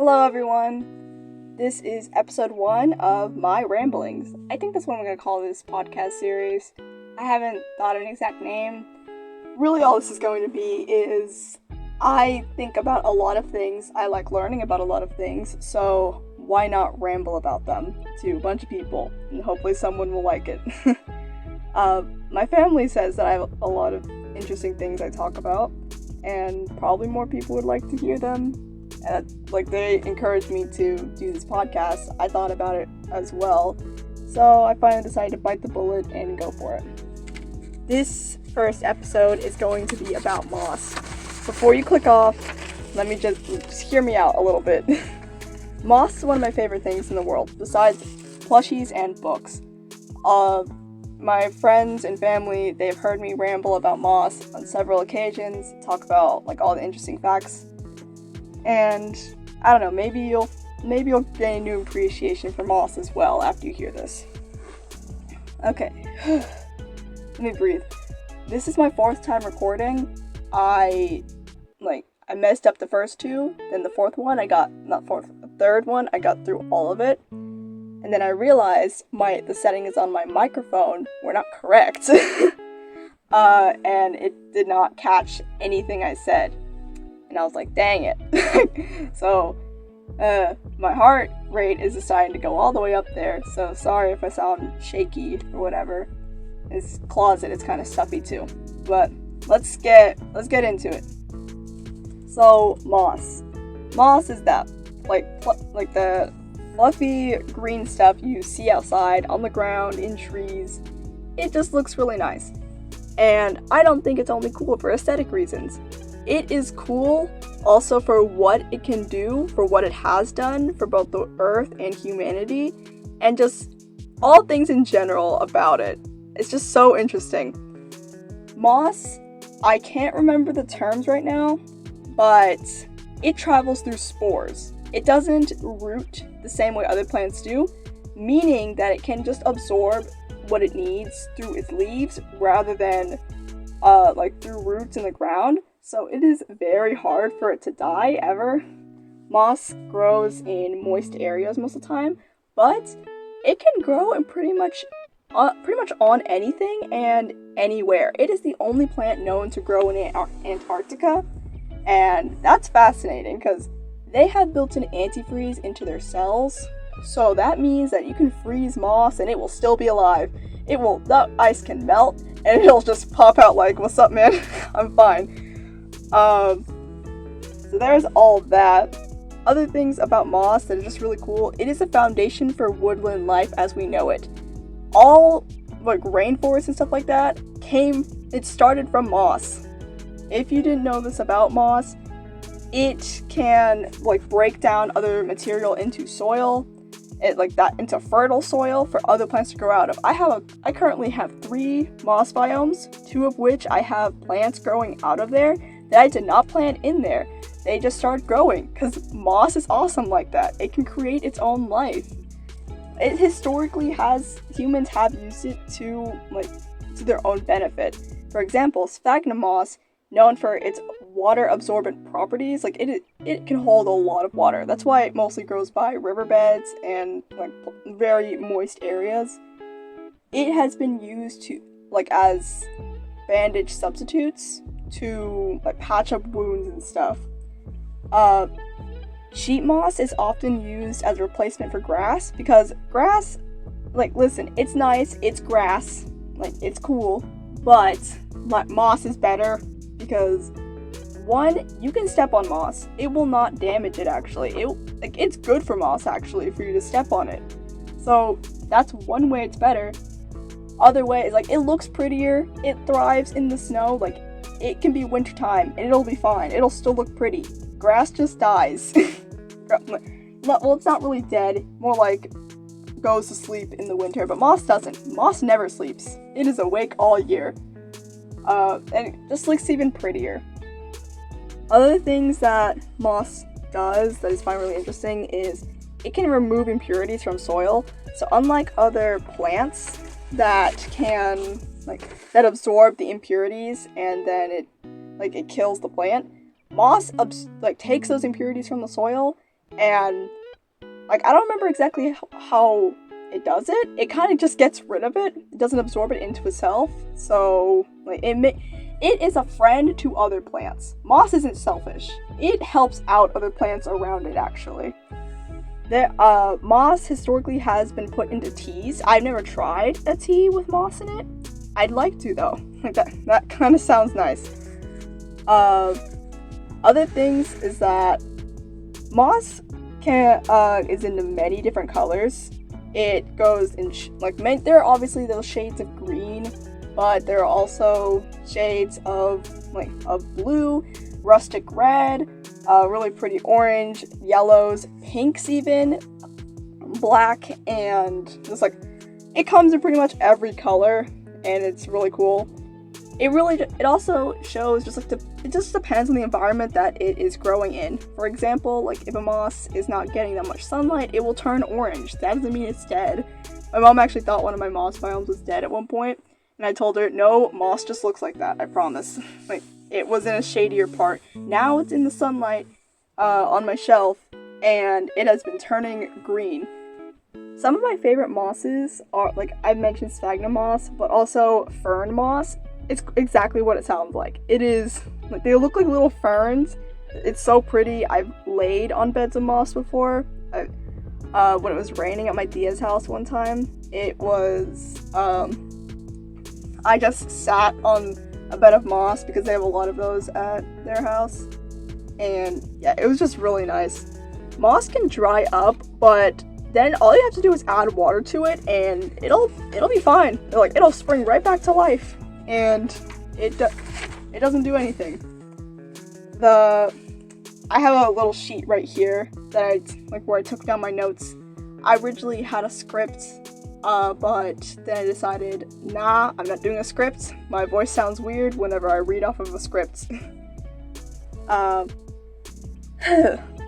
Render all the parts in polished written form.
Hello everyone! This is episode 1 of my ramblings. I think that's what I'm going to call this podcast series. I haven't thought of an exact name. Really all this is going to be is I think about a lot of things. I like learning about a lot of things, so why not ramble about them to a bunch of people, and hopefully someone will like it. My family says that I have a lot of interesting things I talk about, and probably more people would like to hear them. And, they encouraged me to do this podcast. I thought about it as well, so I finally decided to bite the bullet and go for it. This first episode is going to be about moss. Before you click off, let me just hear me out a little bit. Moss is one of my favorite things in the world, besides plushies and books. My friends and family, they've heard me ramble about moss on several occasions, talk about all the interesting facts. And I don't know, maybe you'll gain a new appreciation for moss as well after you hear this. Okay, let me breathe. This is my 4th time recording. I messed up the first 2, then the 4th one, the 3rd one, I got through all of it. And then I realized the settings on my microphone were not correct. And it did not catch anything I said. And I was like, dang it. So, my heart rate is deciding to go all the way up there. So sorry if I sound shaky or whatever. This closet is kind of stuffy too. But let's get into it. So, moss. Moss is that, the fluffy green stuff you see outside, on the ground, in trees. It just looks really nice. And I don't think it's only cool for aesthetic reasons. It is cool also for what it can do, for what it has done for both the earth and humanity, and just all things in general about it. It's just so interesting. Moss, I can't remember the terms right now, but it travels through spores. It doesn't root the same way other plants do, meaning that it can just absorb what it needs through its leaves rather than through roots in the ground. So it is very hard for it to die ever. Moss grows in moist areas most of the time, but it can grow in pretty much on anything and anywhere. It is the only plant known to grow in Antarctica, and that's fascinating because they have built an antifreeze into their cells, so that means that you can freeze moss and it will still be alive. The ice can melt and it'll just pop out like, what's up, man? I'm fine. So there's all that. Other things about moss that are just really cool. It is a foundation for woodland life as we know it. All rainforests and stuff like that it started from moss. If you didn't know this about moss, it can break down other material into soil, into fertile soil for other plants to grow out of. I currently have 3 moss biomes, 2 of which I have plants growing out of there that I did not plant in there. They just started growing because moss is awesome like that. It can create its own life. It historically humans have used it to their own benefit. For example, sphagnum moss, known for its water absorbent properties, it can hold a lot of water. That's why it mostly grows by riverbeds and very moist areas. It has been used to as bandage substitutes to patch up wounds and stuff. Sheet moss is often used as a replacement for grass because grass, listen, it's nice, it's grass, it's cool, but moss is better because 1, you can step on moss. It will not damage it actually. It's good for moss actually for you to step on it. So that's one way it's better. Other way is it looks prettier, it thrives in the snow, it can be wintertime and it'll be fine. It'll still look pretty. Grass just dies. Well, it's not really dead, more goes to sleep in the winter, but moss doesn't. Moss never sleeps. It is awake all year. And it just looks even prettier. Other things that moss does that I find really interesting is it can remove impurities from soil. So unlike other plants that can that absorb the impurities and then it kills the plant, moss takes those impurities from the soil and like I don't remember exactly how it does it. It kind of just gets rid of it. It doesn't absorb it into itself. So like it is a friend to other plants. Moss isn't selfish. It helps out other plants around it actually. Moss historically has been put into teas. I've never tried a tea with moss in it. I'd like to though. Like that kind of sounds nice. Other things is that moss is in many different colors. It goes in there are obviously those shades of green, but there are also shades of blue, rustic red, really pretty orange, yellows, pinks even, black, and just it comes in pretty much every color, and it's really cool. It also shows it just depends on the environment that it is growing in. For example, if a moss is not getting that much sunlight, it will turn orange. That doesn't mean it's dead. My mom actually thought one of my moss biomes was dead at one point, and I told her, no, moss just looks like that, I promise. It was in a shadier part. Now it's in the sunlight on my shelf, and it has been turning green. Some of my favorite mosses are, I mentioned sphagnum moss, but also fern moss. It's exactly what it sounds like. It is, they look like little ferns. It's so pretty. I've laid on beds of moss before. When it was raining at my tia's house one time, it was, I just sat on a bed of moss because they have a lot of those at their house. And yeah, it was just really nice. Moss can dry up, but then all you have to do is add water to it and it'll be fine. It'll spring right back to life. And it doesn't do anything. I have a little sheet right here that where I took down my notes. I originally had a script, but then I decided, nah, I'm not doing a script. My voice sounds weird whenever I read off of a script.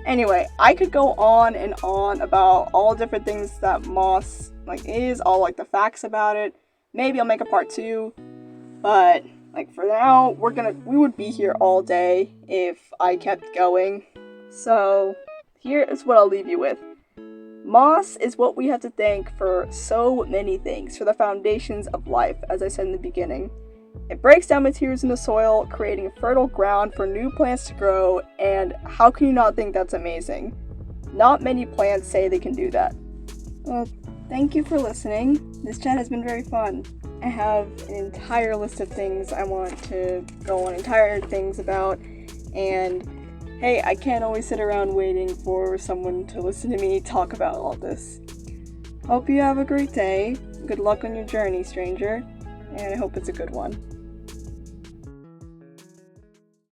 Anyway, I could go on and on about all different things that moss is, all the facts about it. Maybe I'll make a part 2. But, for now, we would be here all day if I kept going. So, here is what I'll leave you with. Moss is what we have to thank for so many things, for the foundations of life, as I said in the beginning. It breaks down materials in the soil, creating fertile ground for new plants to grow, and how can you not think that's amazing? Not many plants say they can do that. Well, thank you for listening. This chat has been very fun. I have an entire list of things I want to go on entire things about, and hey, I can't always sit around waiting for someone to listen to me talk about all this. Hope you have a great day. Good luck on your journey, stranger, and I hope it's a good one.